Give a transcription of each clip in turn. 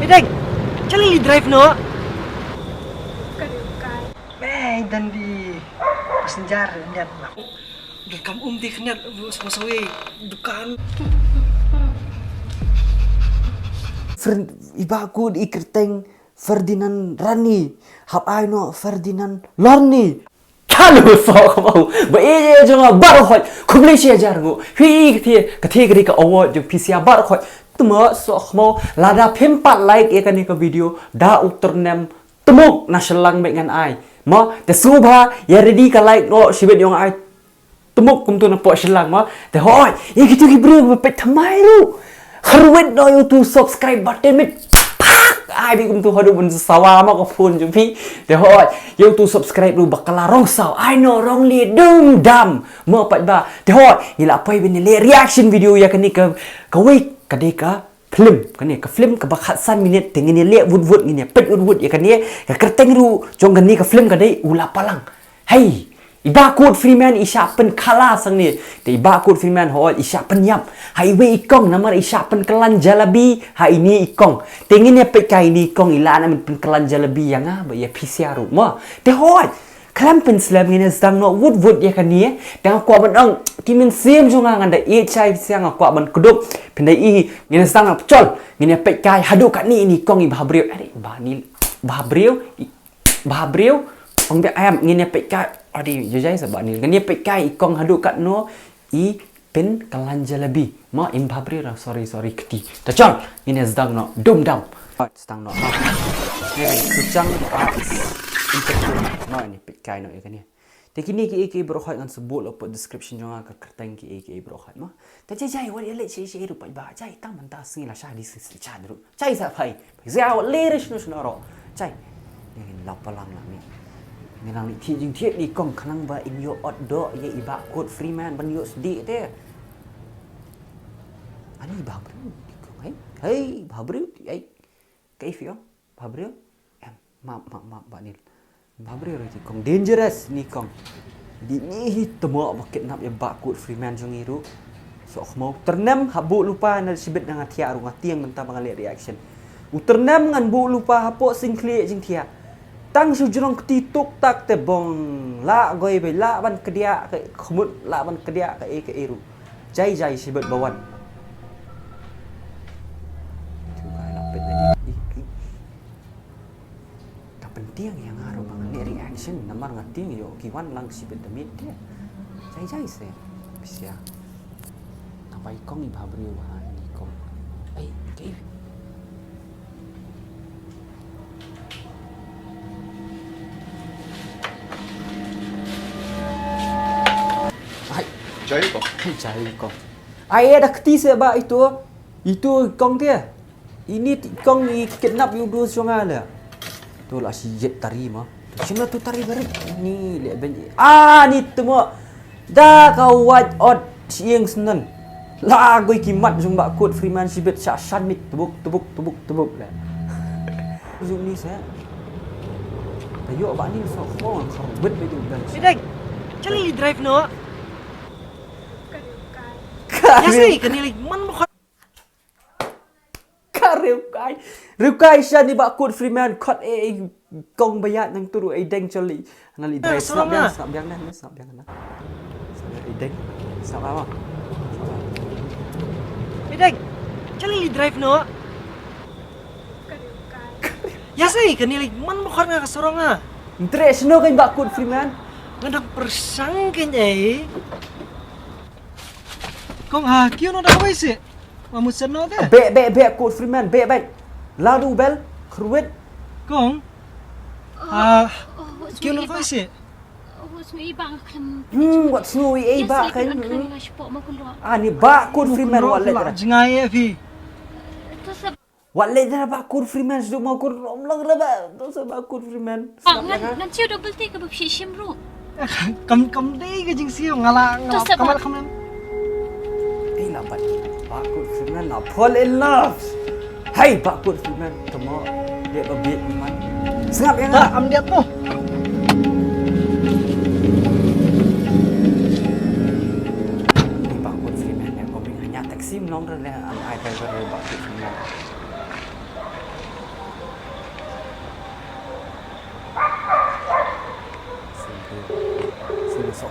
Deng, cali drive no. Dan di passenger niat nak. Dan kamu di kena sama sawe dukan. Iba aku di kerteng Ferdinand Rani. Hab ai no Ferdinand Rani. Kalau SOHKHMOW baieid jangan baru hot. Kumlesi ajar ngo. Hi kategori ka award jo PCA baru hot. Tuma SOHKHMOW lada pempat like ikan ni ka video da uternem temuk naselang dengan ai. Ma te subha ya ready ka like no sibet yang ai temuk kum tu na po selang ma. Te hoi ya gitu ki bro pe thamai ru. Kharwet no YouTube subscribe button mit. Ai bi kum tu hadu bun sawa ma ko phone ju pi. Te hoi YouTube subscribe ru bakala rong saw. I know wrong li dum dam. Ma pat ba. Te hoi ngila pai bin le reaction video ya kan ni ka week ka de ka phlim kan ni ka phlim ka bakhat san minute tengin ni le wud ni pet wud ya kan ni ka kerteng ru jong kan ni ka phlim ka dei u Lapalang. Hey Iba kod Freeman isya pen kala sang ni. Te iba kod Freeman ho isya pen yap. Highway ikong namar isya pen kelan jalabi. Ha ini ikong. Tengin ya pek kai ni ikong ila na pen kelan jalabi yang ah ba ya PCR ma. Te ho kalam pen slam ni sedang no wood ya kan ni. Tang kwa ban ang kimin sim junga nganda e chai siang kwa ban kudup. Pendai i ni sedang pecol. Ni pek kai hadu kat ni ikong iba briu. Ba ni ba briu. Ong be am ni pek kai adi jajai sebab ni kan dia pekai ikong haduk kat no i pen kelan jalabi ma im babri ra sorry keti tacang ini sedang no dum dam sedang no ni kucang infection no ini pekai no ikan ni tekini ki brohai ngan sebut lo description jonga ka kerteng ki brohai ma ta jai wa le che rupa ba jai tang manta singi la sha di si cha ru jai sa phai zia wa le rish no snoro jai ni Lapalang la ni nang ni thi jing thiet ni kong khanang ba in yo ot do ye iba kod Freeman ban yo sdi te ani ba bru kong hey ba bru ai kaif yo ba bru ma ba ni ba bru ri kong dangerous ni kong di ni temo ba kidnap ye ba kod Freeman jong iru SOHKHMOW ternem habu lupa na sibet nang atia ru ngatiang mentang bangal reaction uternem ngan bu lupa hapo sing kle jing thia tang su jurong ketituk tak te bong la goi be la ban kedia ke khmut la ban kedia ke eru jai sibet bawan tu kai lapet tadi tak penting yang ngaruh banget ni reaction namar ngating yo kiwan lang sibet demit dia jai se bisa apa ikong iba brio ha ikong ai ke Cari kong. Ai ada keti sebab itu kong dia. Ini kong kidnap you dua sungai lah. Tu lah si jet tari mah. Cuma tu tari baru. Ni lihat benji. Ni temu. Dah kau white out siang senan. Lah goi kimat jumpa kod Freeman sibet syasan mit tebuk lah. Zoom ni saya. Tayo ba ni SOHKHMOW kharbet betul kan. Deng, cali drive no. Ya sih, kini man mo Rukai siya ni ba kod Freeman kot kong bayat nang turu deng cali ngali drive snap biang na deng snap apa deng cali drive no ya sih, kini man mo nga kasorong nga interest no kay ba kod Freeman ngadang persangkin kong kyo no dah sih mamusan no ke be kod Freeman be lalu bel kruet kong kyo no sih what's no iba kan ni ba kod Freeman wallet jengaya fi wallet dah ba kod Freeman sudah mau kod romlang lah ba tu ba kod Freeman ngan chiu double take ba shi shimru kam dei ke jing siu ngala kamal Lapat Pak Kod Freeman nak fall in love. Hai Pak Kod Freeman, temu dia berbit man. Sengap yang am dia tu. Ni Pak Kod Freeman yang kau hanya taksi menong dah am ai driver Pak Kod Freeman.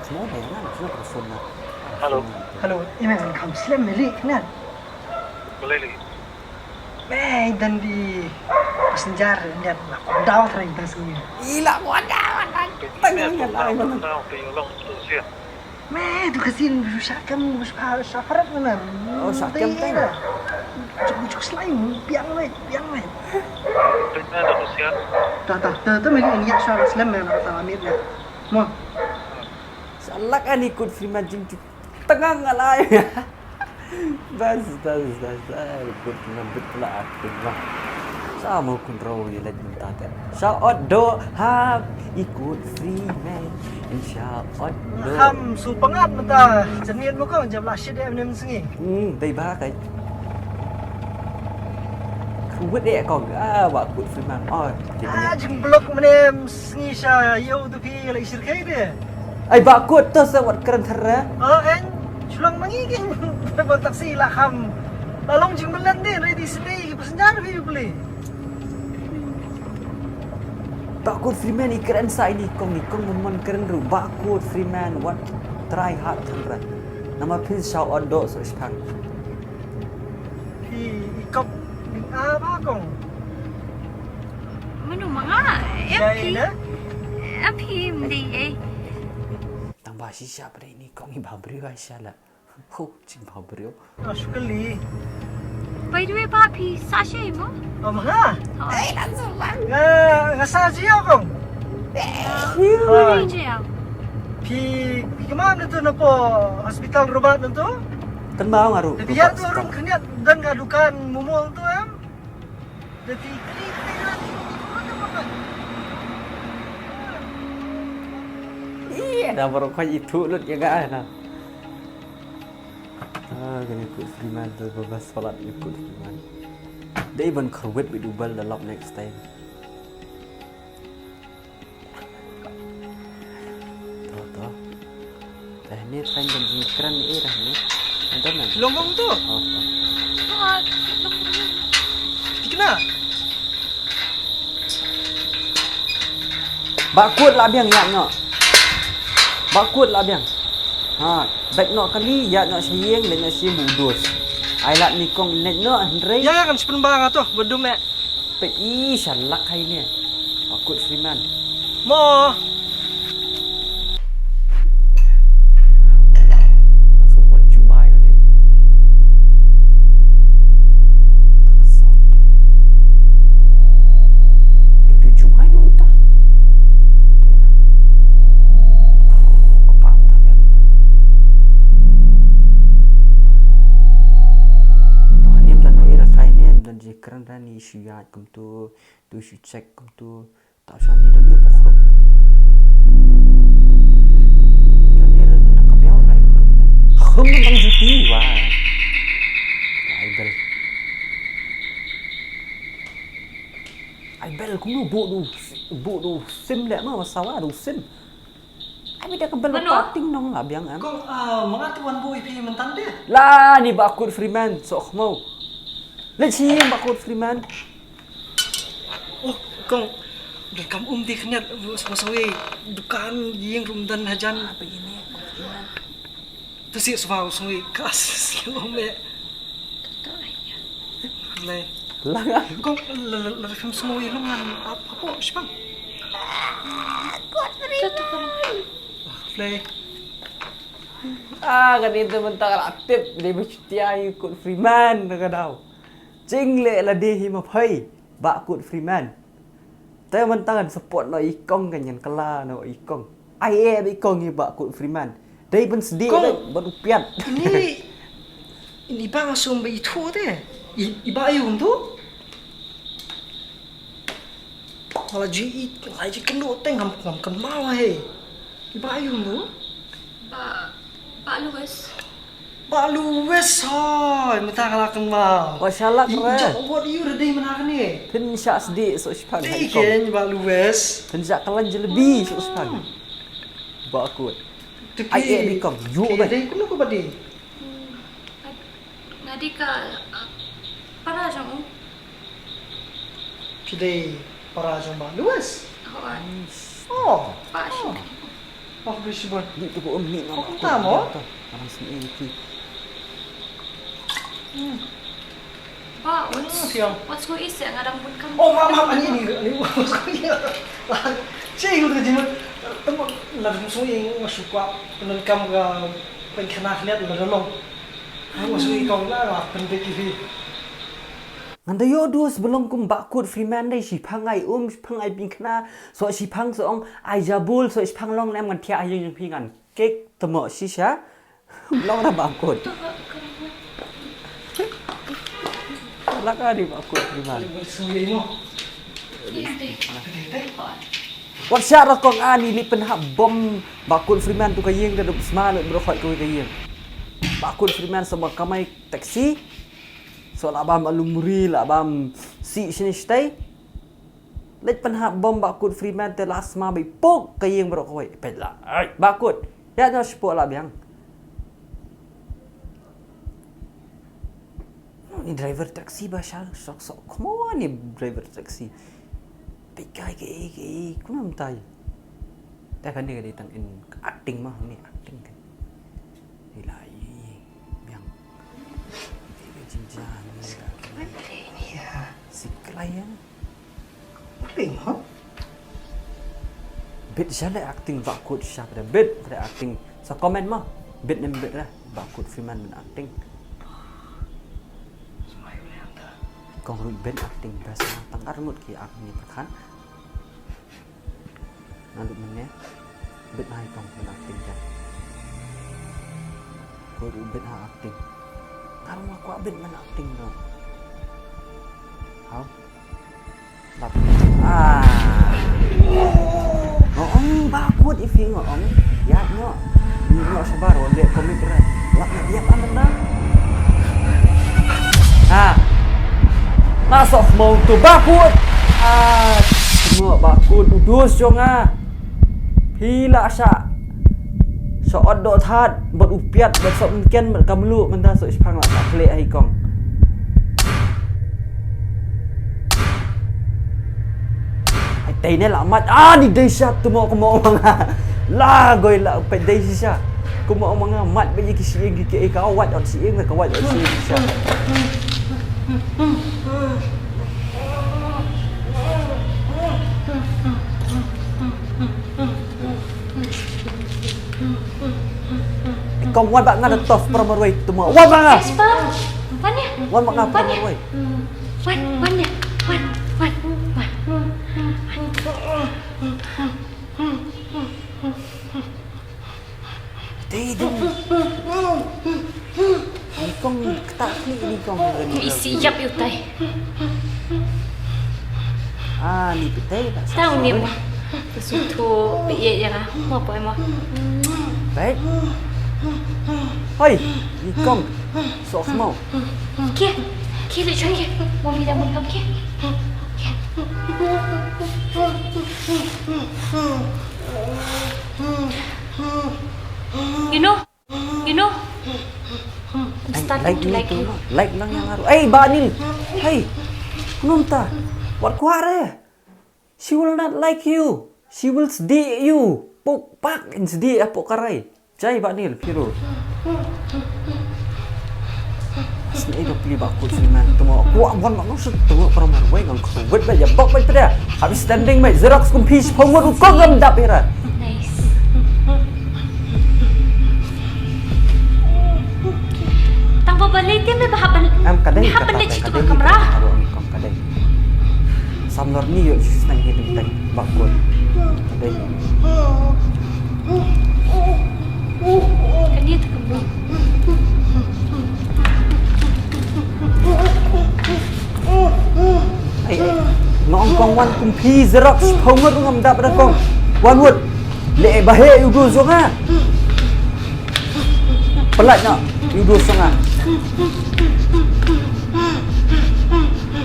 SOHKHMOW bayangan sudah telepon lah. Halo, ini kan kamu Slam milik kan? Boleh lagi. Dan di passenger lihat aku down ring tas ni. Gila wadah. Tengah lain mana. Tahu penyolong tu sia. Tu kasin SHAHKHMOW syafarat mana? Oh, SHAHKHMOW tengah. Cukup selain biang mai. Penyolong dah sia. Tak milik ini ya soal Slam yang nak tahu ni dia. Mau. Salah kan ikut Freeman jing tengah lain. Bas. Ikut Freeman betul aku lah. Sama kontrol je lagi minta tak. Shout do have ikut Freeman. Shout do. Ham su pengap mentah. Jenis muka jam lah syed dia menem sengi. Tay ba cái. Không biết đệ còn bạc cụt Freeman. Thì Jeng blok menem sengi sya yo tu pi lagi sirkai dia. ai bạc cụt tu sewat keren thera. Sulang mangiging terbang taksi lah ham. Lalong jeng belan dia ready stay passenger pi boleh. Bạc cụt Freeman ni keren sai ni kong memang keren ru. Bạc cụt Freeman what try hard thera. Nama pin shout out do so ispang. Pi ikop apa kong? Manu mga. Jai dah. Api mdi Tambah sisa pada ini kong Iba Wriang Aisyah lah. Cing Iba Wriang. Syukali. By the way, papi, SHAHKHMOW? Mga. Langsung lang. Ngasa siya kong? Hindi siya. Pi kemana tu na po hospital rubat na tu? Kan mau ngaru. Biar tu orang kenyat dan ngadukan mumul tu em. Jadi kini Iya, dah baru kau itu lut jaga na. Kena ikut Freeman tu bebas solat ikut Freeman. Dia even kerwet bidubal dalam next time. Tahu. Dah ni tren dan keren ni dah ni. Ada nak? Longgong tu. Kena. Bakut lah biang yak nak. Bakut lah biang. Baik nak kali yak nak siang dan nak siang budus. Ai lat ni kong net nak Andre. Ya kan sepen barang tu, bedum mek. Pe shalak hai ni. Bakut Freeman. Mo. Semua Jumai ni. Tak kesal dia. Itu Jumai tu tak. Apa tak dia? Tuh ni plan daerah saya ni dan jika Rani isu ya kum tu isu cek kum tu tak usah ni dan dia pokok. Không bằng gì tí quá ai bel cũng đủ bộ đủ sim lẹ mà sao á đủ sim ai biết cái bel parting nong là biang am Kong mga tuan boy pi mentan dia. lah ni bakut Freeman SOHKHMOW lên chi bakut Freeman Kong dan kamu di kenyat sama-sama dukan yang rumdan hajan apa ini? Tu si sebab sungai kas lome. Lai. lah Kong film semua ilungan apa sipang? Tutup orang. Lai. ganito mentang aktif dia bercuti ikut Freeman kadang cing le lah dia himapay bakut Freeman tapi mentang support no ikong ganyan kala no ikong ai ikong bakut Freeman dia pun sedih berupian Ini bang sumber itu deh. Iba Wriang tu. Kalau ieid lagi kena tengam mau he. Iba Wriang tu. Pak Luwes. Pak Luwes hoy, mata kalakan mau. Masyaallah keren. Ijak buat you dah mana ni? Pin syak sedih so sepan Ikan Pak Luwes. pin syak kalan je lebih so sepan bakut ai ikong you Dah kuno ko badi. Ngadi ka para jang Pidai para jamba Luwes. Hawan. Oh, Pak Syed. Oh, bisi bon. Di tu ko ni Kok tamo? Orang sini iki. Ba, Siang. what's going is ngadang pun kamu. Oh, maaf ani ni. Cik udah jimat. Temu lah musuh yang masuk penan kam ga pen kena khnet la long. Musuh kau lah pen pe ki. Nganda yo du sebelum kum bakut Freeman dai si phangai phangai pingkna so si phang so ong ai jabul so si phang long lem ngan thia yang pingan kek temo si sha long ra bakut laka di bakut Freeman Musuh ini mo. wat sha ra kong ani li pen hab bom bakut Freeman tu kayeng da sma le bro khoi ko kayeng bakut Freeman sama kamai taksi so labam alumuri labam si sini stay lek penha bom bakut Freeman te lasma bai pok kayeng bro koi pela ai bakut ya no spo la biang ni driver taksi ba sha sok komo ni driver taksi pikai ke kunam tai ta kan dia datang in acting mah ni acting kan ilai biang jinjan si klien Ping ha? bit jale acting bakut sha pada bit pada acting sa comment mah bit nem bit lah bakut Freeman men acting kong ru bit acting bahasa tangkar mut ki akni takhan nandu mennya bit hai kong men acting kan ko ru bit ha acting karang aku bit men acting no how lap ngong bakut ifi ngong ya nyo nyo sabar wonde komik ra lak dia pamenda masuk mau tu bakut semua bakut udus jonga pila sya so oddo that bot upiat bot sok mungkin bot kamlu menta sok ispang la klek ai kong ai tai ne la mat di desa tu mau manga la goi la pe desa ku mau manga mat be ki si ki ka wat on si ing ka wat on si desa kong wan bak ngada tof permarwai tu mau wan bang Yes, ba? Wan ya? wan bak ngada permarwai Wan ya? Wan. tidak ni kong tak ni kong Isi jap yu tai. ni pitai tak Tahu ni mo. Kesutu biye yang mo apa mo. baik hoi ni kong SOHKHMOW Kia le chong kia. Mo mi dah mo kam kia. You know. I'm starting to like you. like lang yang haru Banil hey kunumta what kuare she will not like you she will sedih you pok pak in sedih apa karai jai Banil Firo sini dah pilih bakut Freeman tu mau kuat bon mak nusut tu perempuan wei ngang covid baja bok baik pada habis standing baik xerox kumpis pomor kau gam dapira Nice. Tang babalik dia bahaban. am kadai Bahaban dia citu kamera. kong kadai samlor ni yo nang hitung tak bakut kadai Kan dia terkembang. ngong kong wan kumpi xerox pomor ngam dapira kong wan wood le bahe yugo zonga pelatnya yugo zonga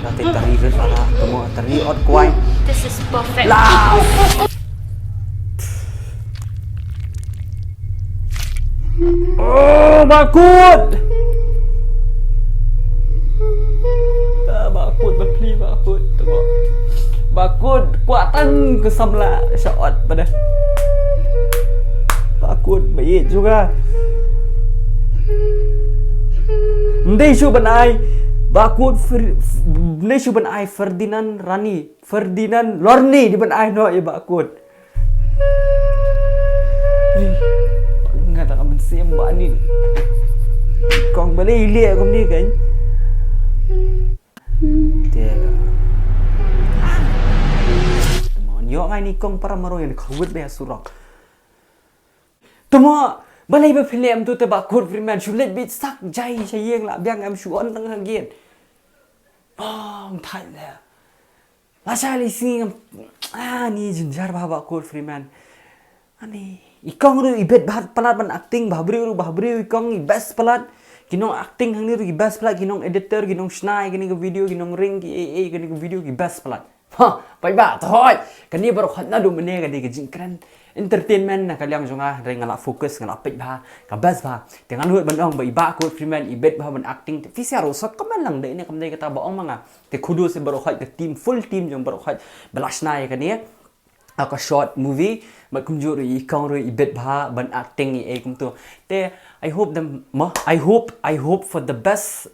nanti terlihat lah temu terlihat kuai This is perfect. lah oh bakut bakut berpli bakut tengok bakut kuatan kesamla shot pada bakut baieid juga. Ndai shu ban ai bakut ndai shu ban ai Ferdinand Rani, Ferdinand Rani di ban ai no ya bakut. Nggak tak akan sembah ni. Kong boleh lihat kau ni kan? Dia. Yo ngai ni kong para maro yang khawit be surang. Tuma balai ba phlim tu te ba kur friman shulet bit sak jai chayeng la byang am shu on tang hangien. Bang thai la. Asali sing ni jinjar ba ba kur friman. Ani ikong ru ibet bahat palat ban acting bahbri ikong i best palat kinong acting hang ni ru i best palat kinong editor kinong snai kini ke video kinong ring ki kini ke video ki best palat. Ha, pai ba thôi. Kani baru khatna du mene kani ke jingkran entertainment na kaliang jonga ring ngala fokus ngala pet ba ka best ba. Dengan hut banong ba iba ko freeman ibet ba ban acting fi siaro sok kaman lang de ne kam dai kata ba ong manga. Te kudu se baru khat ke team full team jong baru khat belasnai kani aka short movie but kumjur i kong ro ibet ba ban acting i kum tu te I hope for the best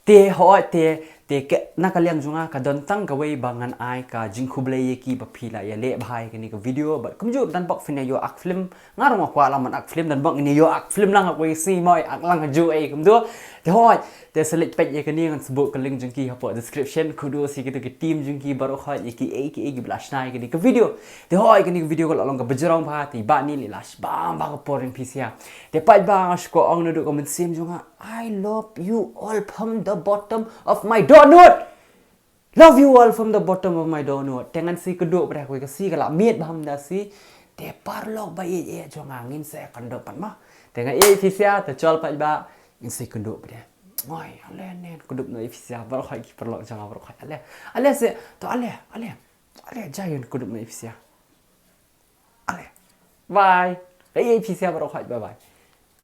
te ho te ke nakaliang junga ka dontang ka wei bangan ai ka jingkhublei ki ba phila ya le bhai ke ni ka video but kumjur dan bak fina yo ak film ngarong kwa laman ak film dan bak ni yo ak film lang ak wei si moi ak lang ju ai kum tu te ho te select page ye ke ni ngan sebut ke link jengki hapo description kudu si kita ke team jengki baru khat ye ki blash nai ke ni ka video te ho ke ni video ko long ka bejrong ba ti ba ni lilash ba ba ko porin pisia te pai ba ko ong no du comment sim junga I love you all from the bottom of my donut. Love you all from the bottom of my donut. Tengan si keduk pada aku kasi kalau miet baham dah si te parlok ba ye jong angin se kandok pan mah. Tengan fisia te chol pai ba in si keduk pada. Oi, ale nen keduk no fisia baru khai ki parlok jang baru khai. Ale se to ale jayan keduk no fisia. Ale. Bye. Fisia baru khai bye bye.